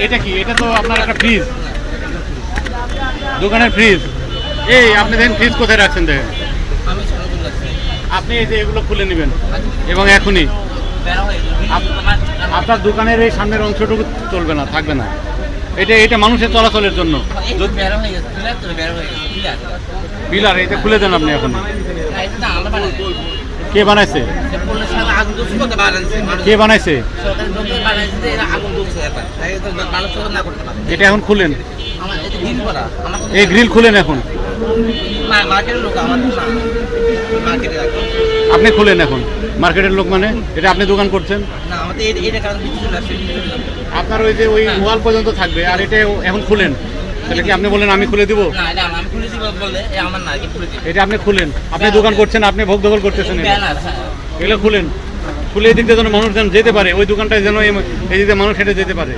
এটা কি? এটা তো আপনার একটা ফ্রিজ, দোকানের ফ্রিজ। এই আপনি দেখেন ফ্রিজ কোথায় রাখছেন, দেখেন আপনি এই যে এগুলো খুলে নেবেন এবং এখনই আপনার দোকানের এই সামনের অংশটুকু চলবে না, থাকবে না। এটা মানুষের চলাচলের জন্য। পিলার এটা খুলে দেন আপনি এখন। কে বানাইছে? কে বানাইছে? এটা এখন খুলেন, এই গ্রিল খুলেন এখন। আপনি খুলেন এখন। মার্কেটের লোক মানে এটা আপনি দোকান করছেন, আপনার ওই যে ওই ওয়াল পর্যন্ত থাকবে, আর এটা এখন খুলেন। তাহলে কি আপনি বলেন আমি খুলে দিব? এটা আপনি খুলেন, আপনি দোকান করছেন, আপনি ভোগ দখল করতেছেন। এগুলো খুলেন, খুলে এই দিক দিয়ে যেন মানুষ যেন যেতে পারে, ওই দোকানটায় যেন এই দিকে মানুষ হেঁটে যেতে পারে।